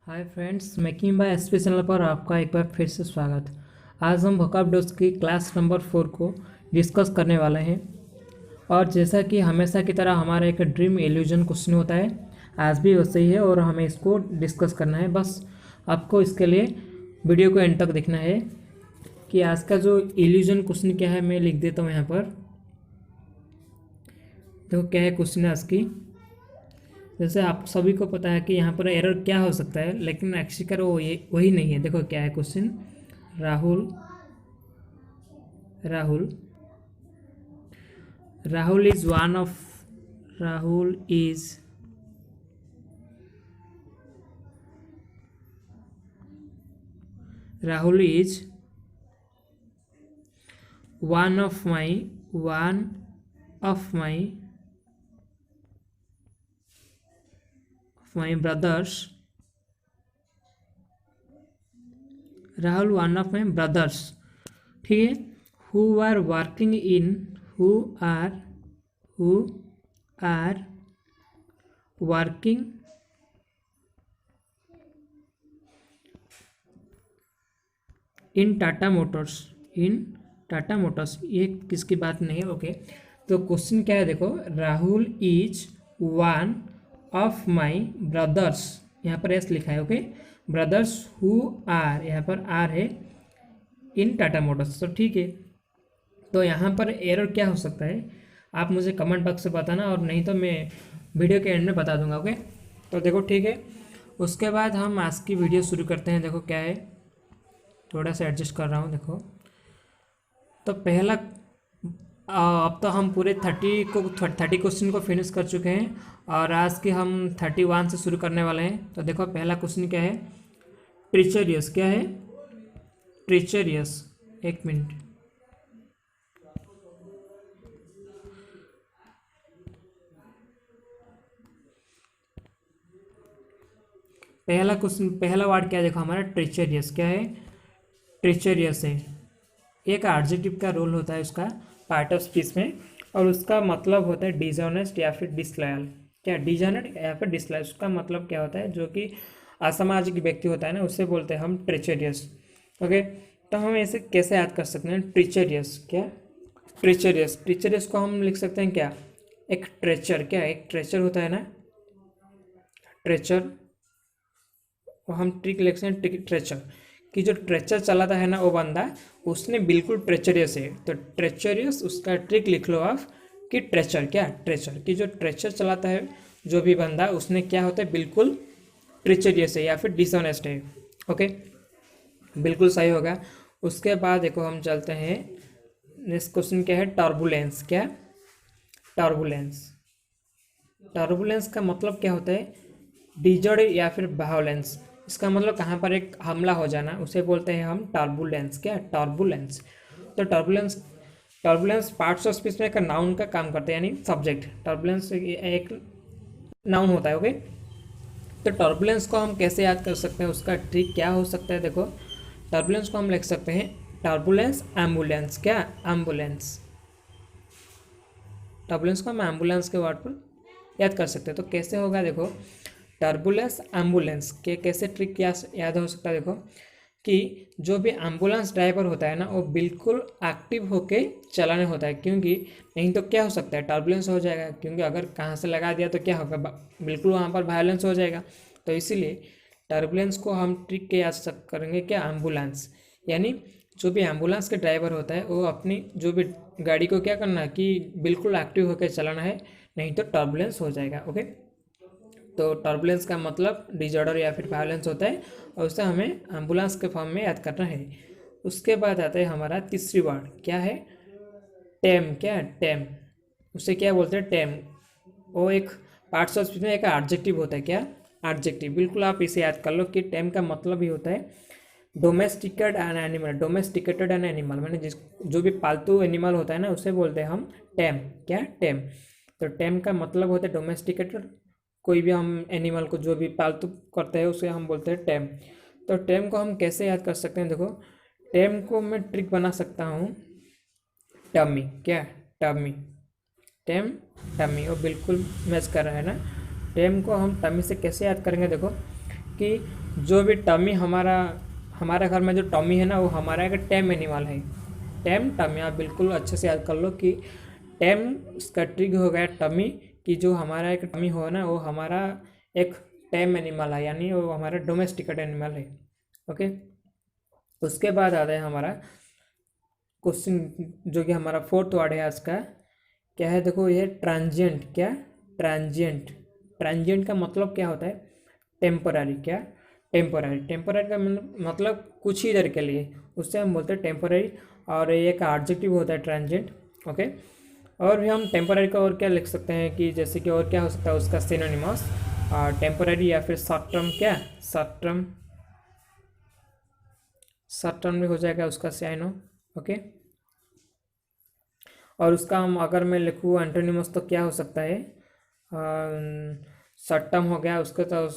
Hi friends, making by SP channel पर आपका एक बार फिर से स्वागत। आज हम वोकैबुलरीज की क्लास नंबर 4 को डिस्कस करने वाले हैं। और जैसा कि हमेशा की तरह हमारा एक ड्रीम इल्यूजन क्वेश्चन होता है, आज भी वैसे ही है और हमें इसको डिस्कस करना है। बस आपको इसके लिए वीडियो को एंड तक देखना है कि आज का जो इल्यूजन क्वेश्चन क्या है। मैं लिख देता हूँ यहाँ पर, देखो क्या है क्वेश्चन आज की। जैसे आप सभी को पता है कि यहाँ पर एरर क्या हो सकता है, लेकिन एक्चुअली वो ये वही नहीं है। देखो क्या है question. Rahul Rahul Rahul is one of Rahul is Rahul is one of my brothers. Rahul one of my brothers, ठीक है। Who are working in Tata Motors. ये किसकी बात नहीं है, ओके। तो क्वेश्चन क्या है, देखो। Rahul is one of my brothers, यहाँ पर एस लिखा है, ओके। ब्रदर्स हु आर, यहाँ पर आर है, इन टाटा मोटर्स। तो ठीक है, तो यहाँ पर एरर क्या हो सकता है आप मुझे कमेंट बॉक्स से बताना, और नहीं तो मैं वीडियो के एंड में बता दूंगा, ओके। तो देखो ठीक है, उसके बाद हम आज की वीडियो शुरू करते हैं। देखो क्या है, थोड़ा सा एडजस्ट कर रहा हूँ, देखो। तो पहला अब तो हम पूरे 30 क्वेश्चन को फिनिश कर चुके हैं, और आज के हम 31 से शुरू करने वाले हैं। तो देखो पहला क्वेश्चन क्या है, ट्रीचरियस। क्या है ट्रीचरियस, एक मिनट। पहला क्वेश्चन, पहला वर्ड क्या है, देखो हमारा ट्रीचरियस। क्या है, ट्रीचरियस है, एक एडजेक्टिव का रोल होता है उसका पार्ट ऑफ स्पीच में, और उसका मतलब होता है डिसऑनेस्ट या फिर डिसलॉयल। क्या, डिसऑनेस्ट या फिर डिसलॉयल, उसका मतलब क्या होता है, जो कि असामाजिक व्यक्ति होता है ना, उससे बोलते हैं हम ट्रीचरियस, ओके। तो हम ऐसे कैसे याद कर सकते हैं ट्रीचरियस। क्या, ट्रीचरियस को हम लिख सकते हैं क्या, एक ट्रेचर। क्या, एक ट्रेचर होता है ना, ट्रेचर, और हम ट्रिक लिख सकते हैं ट्रेचर, कि जो ट्रेचर चलाता है ना वो बंदा, उसने बिल्कुल ट्रेचरियस है। तो ट्रेचरियस, उसका ट्रिक लिख लो आप कि ट्रेचर। क्या, ट्रेचर, कि जो ट्रेचर चलाता है जो भी बंदा, उसने क्या होता है, बिल्कुल ट्रेचरियस है या फिर डिसऑनेस्ट है, ओके। बिल्कुल सही होगा। उसके बाद देखो हम चलते हैं, नेक्स्ट क्वेश्चन क्या है, टर्बुलेंस। क्या, टर्बुलेंस का मतलब क्या होता है, डिजर्ड या फिर वायोलेंस। इसका मतलब कहाँ पर एक हमला हो जाना, उसे बोलते हैं हम टर्बुलेंस। क्या, टर्बुलेंस। तो टर्बुलेंस पार्ट्स ऑफ स्पीच में एक नाउन का काम करते हैं, यानी सब्जेक्ट। टर्बुलेंस एक नाउन होता है, ओके। तो टर्बुलेंस को हम कैसे याद कर सकते हैं, उसका ट्रिक क्या हो सकता है, देखो। टर्बुलेंस को हम लिख सकते हैं टर्बुलेंस एम्बुलेंस। क्या, एम्बुलेंस। टर्बुलेंस को हम एम्बुलेंस के वर्ड पर याद कर सकते हैं। तो कैसे होगा, देखो। टर्बुलेंस एम्बुलेंस के कैसे ट्रिक याद हो सकता है, देखो, कि जो भी एम्बुलेंस ड्राइवर होता है ना, वो बिल्कुल एक्टिव होके चलाने होता है, क्योंकि नहीं तो क्या हो सकता है, टर्बुलेंस हो जाएगा। क्योंकि अगर कहाँ से लगा दिया तो क्या होगा, बिल्कुल वहाँ पर वायलेंस हो जाएगा। तो इसीलिए टर्बुलेंस को हम ट्रिक के याद करेंगे, क्या, एम्बुलेंस। यानी जो भी एम्बुलेंस के ड्राइवर होता है, वो अपनी जो भी गाड़ी को क्या करना है कि बिल्कुल एक्टिव होकर चलाना है, नहीं तो टर्बुलेंस हो जाएगा, ओके। तो टर्बुलेंस का मतलब डिजॉर्डर या फिर वायलेंस होता है, और उसे हमें एम्बुलेंस के फॉर्म में याद करना है। उसके बाद आता है हमारा तीसरी वर्ड, क्या है, टेम। क्या, टेम, उसे क्या बोलते हैं, टेम। वो एक पार्ट्स ऑफ स्पीच में एक एडजेक्टिव होता है। क्या, एडजेक्टिव, बिल्कुल आप इसे याद कर लो कि टेम का मतलब ही होता है domesticated an animal. Domesticated an animal मैंने जो भी पालतू एनिमल होता है ना, उसे बोलते हैं हम टेम। क्या, टेम। तो टेम का मतलब होता है डोमेस्टिकेटेड, कोई भी हम एनिमल को जो भी पालतू करते हैं उसे हम बोलते हैं टेम। तो टेम को हम कैसे याद कर सकते हैं, देखो। टेम को मैं ट्रिक बना सकता हूँ टमी। क्या, टमी, टेम, टमी, वो बिल्कुल मैच कर रहा है ना। टेम को हम टमी से कैसे याद करेंगे, देखो, कि जो भी टमी हमारे घर में जो टमी है ना, वो हमारा एक टेम एनिमल है। टेम टमी, आप बिल्कुल अच्छे से याद कर लो कि टेम उसका ट्रिक हो गया टमी, कि जो हमारा एक टमी हो ना, वो हमारा एक टेम एनिमल है, यानी वो हमारा डोमेस्टिकेट एनिमल है। ओके, उसके बाद आता है हमारा क्वेश्चन, जो कि हमारा फोर्थ वर्ड है आज का। क्या है देखो, ये ट्रांजिएंट। क्या? ट्रांजिएंट। ट्रांजिएंट का मतलब क्या होता है? टेम्पररी। क्या? टेम्पररी। टेम्पररी का मतलब कुछ ही देर के लिए, उससे हम बोलते हैं टेम्पररी। और ये एक एडजेक्टिव होता है ट्रांजिएंट। ओके, और भी हम टेम्पररी का और क्या लिख सकते हैं कि जैसे कि और क्या हो सकता है उसका सिनोनिमस, टेम्पररी या फिर शॉर्ट टर्म। क्या? Short term. शॉर्ट टर्म भी हो जाएगा उसका साइनो। ओके, और उसका हम अगर मैं लिखूँ एंटोनिमस तो क्या हो सकता है? शॉर्ट टर्म हो गया उसका, तो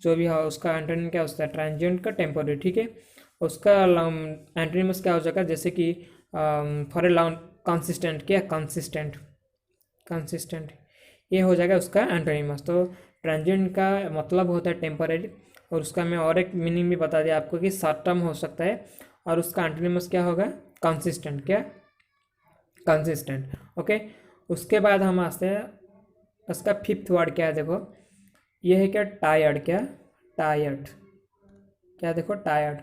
जो भी हो उसका एंटोनिम क्या होता है? ट्रांजिएंट का टेम्पररी। ठीक है, उसका एंटोनिमस क्या हो जाएगा? जैसे कि फॉर ए लॉन्ग कंसिस्टेंट। क्या? कंसिस्टेंट। कंसिस्टेंट, ये हो जाएगा उसका एंटोनिमस। तो ट्रांजिएंट का मतलब होता है टेम्पररी, और उसका मैं और एक मीनिंग भी बता दिया आपको कि शॉर्ट टर्म हो सकता है, और उसका एंटोनिमस क्या होगा? कंसिस्टेंट। क्या? कंसिस्टेंट। ओके, उसके बाद हम आते हैं उसका फिफ्थ वर्ड। क्या है देखो, ये है क्या? टायर्ड। क्या? टायर्ड। क्या देखो, टायर्ड।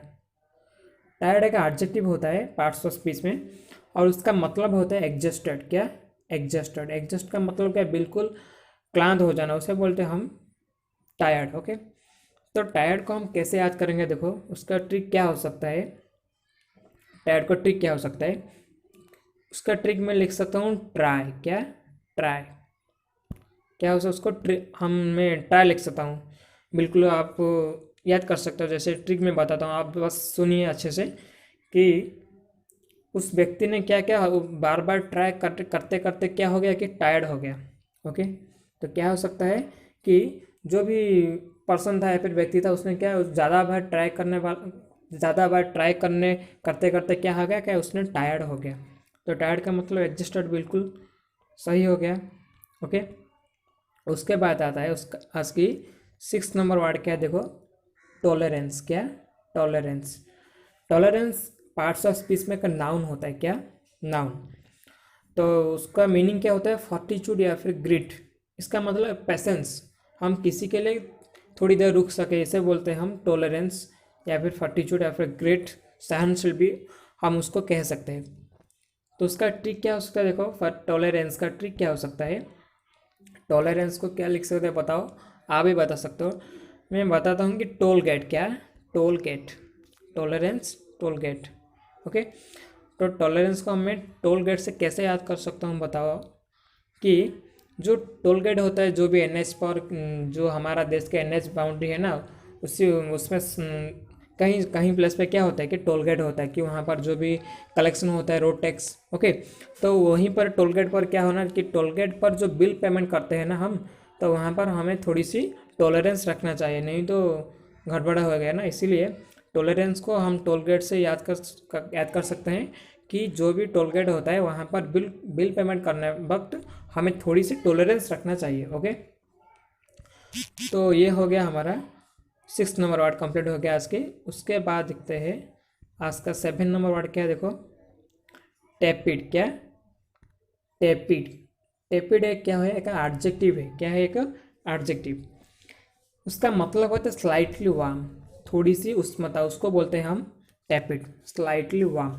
टायर्ड एक एडजेक्टिव होता है पार्ट्स ऑफ स्पीच में, और उसका मतलब होता है एग्जस्टेड। क्या? एग्जस्टेड। एग्जस्ट का मतलब क्या? बिल्कुल क्लांत हो जाना, उसे बोलते हैं हम टायर्ड। ओके, तो टायर्ड को हम कैसे याद करेंगे? देखो, उसका ट्रिक क्या हो सकता है? टायर्ड को ट्रिक क्या हो सकता है? उसका ट्रिक मैं लिख सकता हूँ ट्राई। क्या? ट्राई। क्या हो सकता है उसको हम मैं ट्राई लिख सकता हूँ। बिल्कुल आप याद कर सकते हो, जैसे ट्रिक में बताता हूँ, आप बस सुनिए अच्छे से कि उस व्यक्ति ने क्या क्या बार बार ट्राई करते करते करते क्या हो गया कि टायर्ड हो गया। ओके, तो क्या हो सकता है कि जो भी पर्सन था या फिर व्यक्ति था, उसने क्या ज़्यादा बार ट्राई करने करते करते क्या हो गया? क्या उसने टायर्ड हो गया। तो टायर्ड का मतलब एडजस्टेड, बिल्कुल सही हो गया। ओके, उसके बाद आता है उसका आज की 6 नंबर वर्ड। क्या है देखो, टॉलरेंस। क्या? Tolerance. Tolerance parts of speech में का नाउन होता है। क्या? नाउन। तो उसका मीनिंग क्या होता है? फॉर्टिट्यूड या फिर ग्रिट। इसका मतलब पेशेंस, हम किसी के लिए थोड़ी देर रुक सके, इसे बोलते हैं हम टॉलरेंस, या फिर फॉर्टिट्यूड या फिर ग्रिट, सहनशील भी हम उसको कह सकते हैं। तो उसका ट्रिक क्या हो सकता है? देखो, फॉर टॉलरेंस का ट्रिक क्या हो सकता है? टॉलरेंस को क्या लिख सकते हैं बताओ, आप ही बता सकते हो। मैं बताता हूँ कि टोल गेट। क्या? Toll gate. Tolerance, toll gate. Okay, तो टॉलरेंस को मैं टोल गेट से कैसे याद कर सकता हूँ बताओ, कि जो टोल गेट होता है, जो भी एनएच पर जो हमारा देश के एनएच बाउंड्री है ना, उसी उसमें कहीं कहीं प्लेस पे क्या होता है कि टोल गेट होता है, कि वहाँ पर जो भी कलेक्शन होता है रोड टैक्स। ओके, तो वहीं पर टोल गेट पर क्या होना कि टोल गेट पर जो बिल पेमेंट करते हैं ना हम, तो वहाँ पर हमें थोड़ी सी टॉलरेंस रखना चाहिए, नहीं तो गड़बड़ा हो गया ना। इसीलिए टॉलरेंस को हम टोल गेट से याद कर सकते हैं कि जो भी टोल गेट होता है वहाँ पर बिल बिल पेमेंट करने वक्त हमें थोड़ी सी टॉलरेंस रखना चाहिए। ओके, तो ये हो गया हमारा 6 नंबर वर्ड कंप्लीट हो गया आज के। उसके बाद देखते हैं आज का 7 नंबर वर्ड। क्या है देखो, टेपिड। क्या? टेपिड। टेपिड एक क्या है? एक एडजेक्टिव है। क्या है? एक एडजेक्टिव। उसका मतलब होता है स्लाइटली वार्म, थोड़ी सी उष्णता, उसको बोलते हैं हम टेपिड, स्लाइटली वार्म।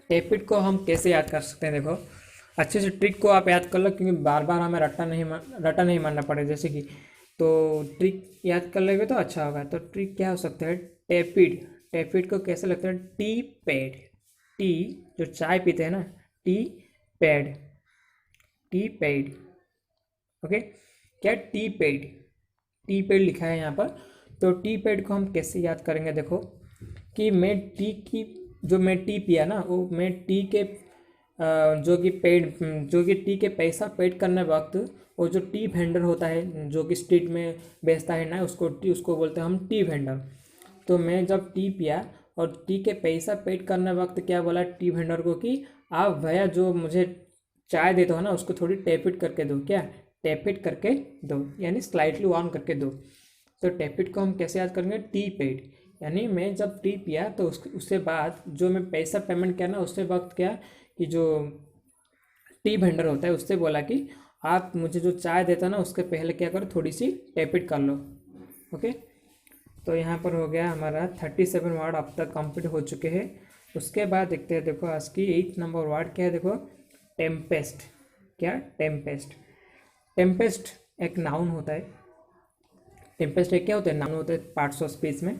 टेपिड को हम कैसे याद कर सकते हैं? देखो, अच्छे से ट्रिक को आप याद कर लो, क्योंकि बार बार हमें रट्टा नहीं मारना पड़े, जैसे कि तो ट्रिक याद कर लेंगे तो अच्छा होगा। तो ट्रिक क्या हो सकता है? टेपिड। टेपिड को कैसे लगता है? T paid. टी, जो चाय पीते हैं ना, tea paid. Tea paid. Okay, क्या? Tea paid. टी पेड लिखा है यहाँ पर। तो टी पेड को हम कैसे याद करेंगे? देखो, कि मैं टी की जो मैं टी पिया ना, वो मैं टी के जो कि टी के पैसा पेड करने वक्त वो जो टी वेंडर होता है जो कि स्ट्रीट में बेचता है ना, उसको बोलते हैं हम टी वेंडर। तो मैं जब टी पिया और टी के पैसा पेड करने वक्त क्या बोला टी वेंडर को कि आप भैया जो मुझे चाय देते हो ना, उसको थोड़ी टैप इट करके दो। क्या? टैप इट करके दो, यानी स्लाइटली वार्म करके दो। तो टेपिड को हम कैसे याद करेंगे, टी पेड, यानी मैं जब टी पिया तो उसके बाद जो मैं पैसा पेमेंट किया ना, उसके वक्त क्या कि जो टी वेंडर होता है उससे बोला कि आप मुझे जो चाय देता ना उसके पहले क्या करो, थोड़ी सी टेपिड कर लो। ओके, तो यहाँ पर हो गया हमारा 37 वर्ड अब तक कंप्लीट हो चुके हैं। उसके बाद देखते हैं, देखो आज की 8 नंबर वर्ड क्या है, देखो टेम्पेस्ट। क्या, टेम्पेस्ट। टेम्पेस्ट एक नाउन होता है। टेम्पेस्ट एक क्या होता है, नाउन होता है पार्ट्स ऑफ स्पीच में।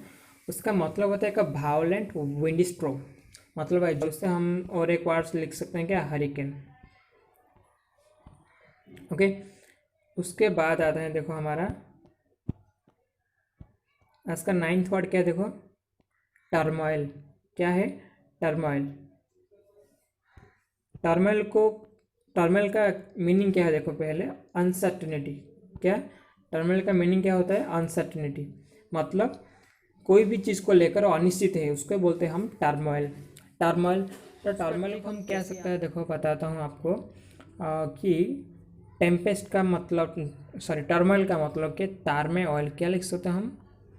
उसका मतलब होता है कि वायोलेंट विंड स्ट्रोम, मतलब है जिससे हम और एक वर्ड लिख सकते हैं क्या, हरिकेन। ओके, उसके बाद आता है देखो हमारा आज का 9th वर्ड क्या है, देखो टर्मोइल। क्या है, टर्मोइल। टर्मोइल को, टर्मोइल का मीनिंग क्या है, देखो पहले अनसर्टेनिटी। क्या, टर्मोइल का मीनिंग क्या होता है, अनसर्टेनिटी, मतलब कोई भी चीज़ को लेकर अनिश्चित है उसको बोलते हैं हम टर्मोइल। टर्मोइल, तो टर्मोइल को हम क्या सकते हैं, देखो बताता हूँ आपको कि टेम्पेस्ट का मतलब, सॉरी टर्मोइल का मतलब कि तार में ऑयल। क्या लिख सकते हैं हम,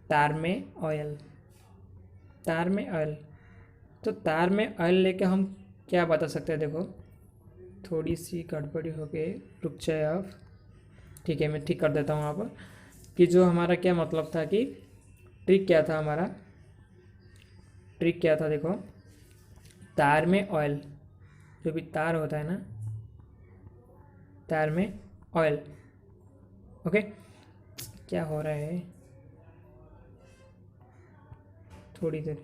तार में ऑयल। तार में ऑयल, तो तार में ऑयल लेके हम क्या बता सकते हैं, देखो थोड़ी सी गड़बड़ी हो गई, रुक जाए आप। ठीक है, मैं ठीक कर देता हूँ यहाँ पर कि जो हमारा क्या मतलब था कि ट्रिक क्या था हमारा, ट्रिक क्या था, देखो तार में ऑयल, जो भी तार होता है ना, तार में ऑयल। ओके, क्या हो रहा है, थोड़ी देर,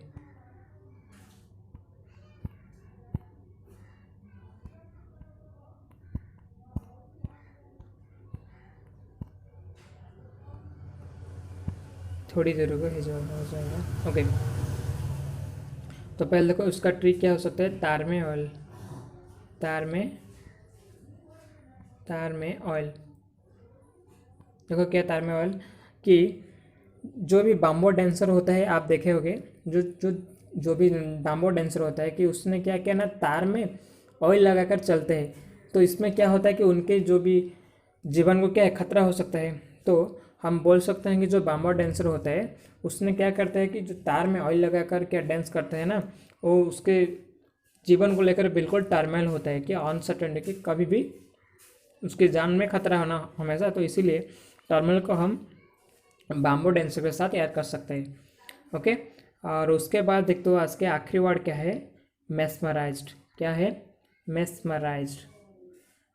थोड़ी देर रुको, हो जाएगा। ओके, तो पहले देखो उसका ट्रिक क्या हो सकता है, तार में ऑयल। तार में, तार में ऑयल, देखो क्या तार में ऑयल कि जो भी बाम्बो डांसर होता है आप देखे होंगे, जो जो जो भी बाम्बो डांसर होता है कि उसने क्या किया ना, तार में ऑयल लगाकर चलते हैं। तो इसमें क्या होता है कि उनके जो भी जीवन को क्या है, खतरा हो सकता है। तो हम बोल सकते हैं कि जो बाम्बो डांसर होता है उसने क्या करता है कि जो तार में ऑयल लगाकर क्या डांस करते हैं ना, वो उसके जीवन को लेकर बिल्कुल टर्मोइल होता है कि अनसर्टेनिटी, कि कभी भी उसकी जान में खतरा होना हमेशा। तो इसीलिए टर्मोइल को हम बाम्बो डांसर के साथ याद कर सकते हैं। ओके, और उसके बाद देखते हो आज के आखिरी वर्ड क्या है, मेस्मराइज्ड। क्या है, मेस्मराइज्ड।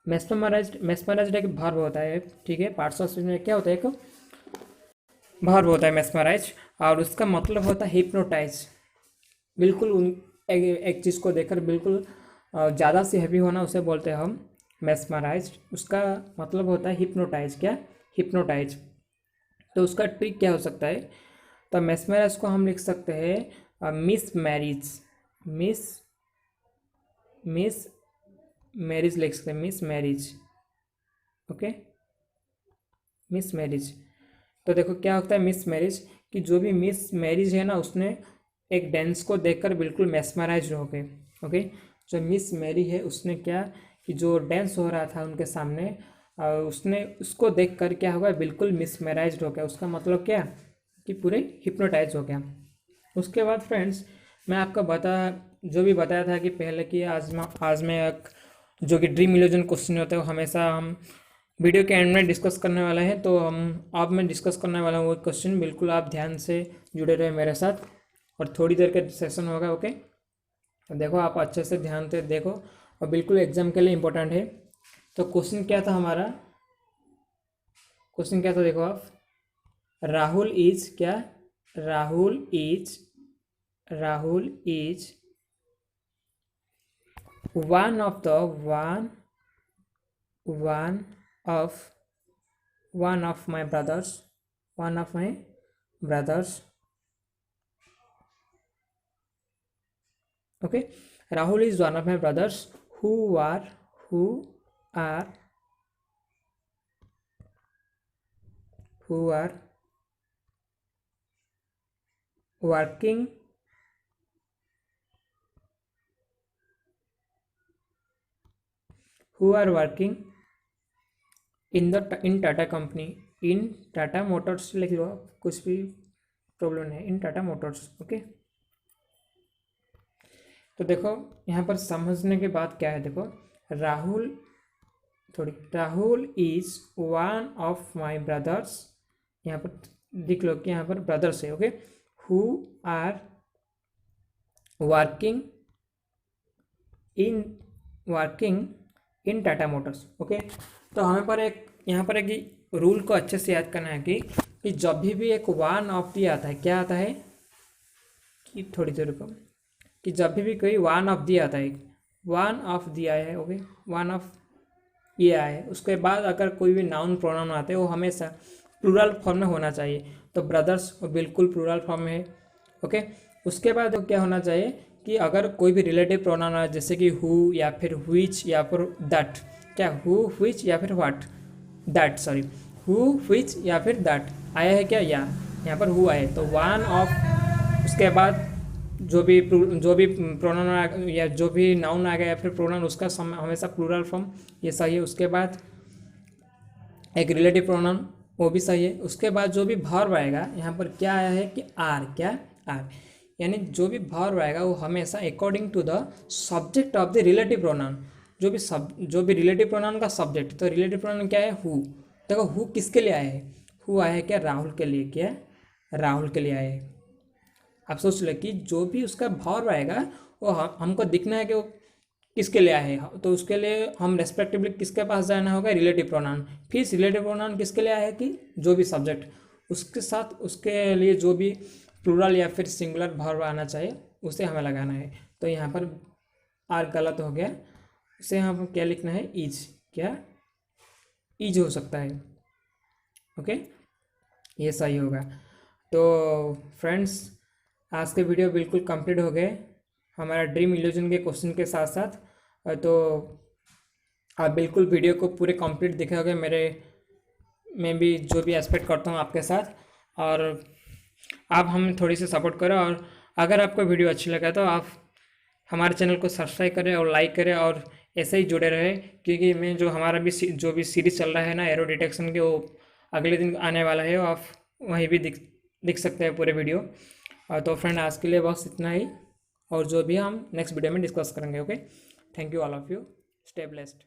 मेस्मराइज्ड, मेस्मराइज्ड एक वर्ब होता है, ठीक है, पार्ट्स ऑफ स्पीच में क्या होता है, एक वर्ब होता है मेस्मराइज, और उसका मतलब होता है हिप्नोटाइज। बिल्कुल उन एक चीज़ को देखकर बिल्कुल ज़्यादा से हैवी होना, उसे बोलते हैं हम मेस्मराइज्ड। उसका मतलब होता है हिप्नोटाइज। क्या, हिप्नोटाइज। तो उसका ट्रिक क्या हो सकता है, तो मेस्मराइज को हम लिख सकते हैं miss marriage. Miss, miss marriage लिख सकते हैं, miss marriage. Okay, miss marriage. तो देखो क्या होता है मिस मैरिज, कि जो भी मिस मैरिज है ना उसने एक डांस को देखकर बिल्कुल मेस्मराइज हो गए। ओके, जो मिस मैरी है उसने क्या, कि जो डांस हो रहा था उनके सामने उसने उसको देखकर क्या होगा, बिल्कुल मिसमराइज हो गया। उसका मतलब क्या, कि पूरे हिप्नोटाइज हो गया। उसके बाद फ्रेंड्स मैं आपको जो भी बताया था कि पहले कि आज मैं एक जो कि ड्रीम इल्यूजन क्वेश्चन होता है वो हमेशा हम वीडियो के एंड में डिस्कस करने वाले हैं। तो हम अब मैं डिस्कस करने वाला हूँ वो क्वेश्चन, बिल्कुल आप ध्यान से जुड़े रहे मेरे साथ, और थोड़ी देर का सेशन होगा। ओके, तो देखो आप अच्छे से ध्यान से देखो, और बिल्कुल एग्जाम के लिए इम्पोर्टेंट है। तो क्वेश्चन क्या था हमारा, क्वेश्चन क्या था देखो आप, राहुल इज क्या, Rahul is, Rahul is one of the one of one of my brothers, one of my brothers. Okay, Rahul is one of my brothers who are who are working who are working in Tata company, in Tata Motors लिख लो आप, कुछ भी problem नहीं है, इन Tata Motors. Okay, तो देखो यहाँ पर समझने के बाद क्या है, देखो Rahul, Rahul is one of my brothers, यहाँ पर लिख लो कि यहाँ पर ब्रदर्स है। Okay, who are working in Tata Motors. Okay, तो हमें पर एक यहाँ पर एक रूल को अच्छे से याद करना है कि जब भी एक वन ऑफ दी आता है, क्या आता है कि थोड़ी देर रुको, कि जब भी कोई वन ऑफ दी आता है, वन ऑफ दी आया है, ओके, वन ऑफ ये आया है, उसके बाद अगर कोई भी नाउन प्रोनाउन आते हैं वो हमेशा प्लूरल फॉर्म में होना चाहिए। तो ब्रदर्स बिल्कुल प्लूरल फॉर्म में है। ओके, उसके बाद तो क्या होना चाहिए कि अगर कोई भी रिलेटिव प्रोनाउन आए, जैसे कि हु या फिर व्हिच या फिर दैट, क्या हु व्हिच या फिर what, that, sorry, who which या फिर दैट आया है क्या, या यहाँ पर हु आए तो वन ऑफ, उसके बाद जो भी प्रोनाउन या जो भी नाउन आ गया या फिर प्रोनाउन, उसका हमेशा प्लूरल फॉर्म, ये सही है। उसके बाद एक रिलेटिव प्रोनाउन, वो भी सही है। उसके बाद जो भी वर्ब आएगा, यहाँ पर क्या आया है कि आर, क्या आर, यानी जो भी वर्ब आएगा वो हमेशा according to the subject of the relative pronoun, जो भी रिलेटिव प्रोनाउन का सब्जेक्ट, तो रिलेटिव प्रोनाउन क्या है, हु। देखो हु किसके लिए आया है, हु आया है क्या, राहुल के लिए, क्या राहुल के लिए आया है। आप सोच लो कि जो भी उसका वर्ब आएगा वो हमको दिखना है कि वो किसके लिए आया है, तो उसके लिए हम रेस्पेक्टिवली किसके पास जाना होगा, रिलेटिव प्रोनाउन। फिर रिलेटिव प्रोनाउन किसके लिए आया है कि जो भी सब्जेक्ट, उसके साथ उसके लिए जो भी प्लूरल या फिर सिंगुलर वर्ब आना चाहिए उसे हमें लगाना है। तो यहाँ पर आर गलत हो गया, उसे हम क्या लिखना है, इज, क्या इज हो सकता है। ओके, ये सही होगा। तो फ्रेंड्स, आज के वीडियो बिल्कुल कंप्लीट हो गए हमारा ड्रीम इल्यूजन के क्वेश्चन के साथ साथ। तो आप बिल्कुल वीडियो को पूरे कंप्लीट देखे होंगे, मैं भी जो भी एस्पेक्ट करता हूँ आपके साथ, और आप हमें थोड़ी सी सपोर्ट करें। और अगर आपको वीडियो अच्छी लगा तो आप हमारे चैनल को सब्सक्राइब करें और लाइक करें, और ऐसे ही जुड़े रहे, क्योंकि मैं जो हमारा भी जो भी सीरीज़ चल रहा है ना एरो डिटेक्शन के, वो अगले दिन आने वाला है, आप वहीं भी दिख सकते हैं पूरे वीडियो। तो फ्रेंड, आज के लिए बस इतना ही, और जो भी हम नेक्स्ट वीडियो में डिस्कस करेंगे। Okay, thank you all of you, stay blessed.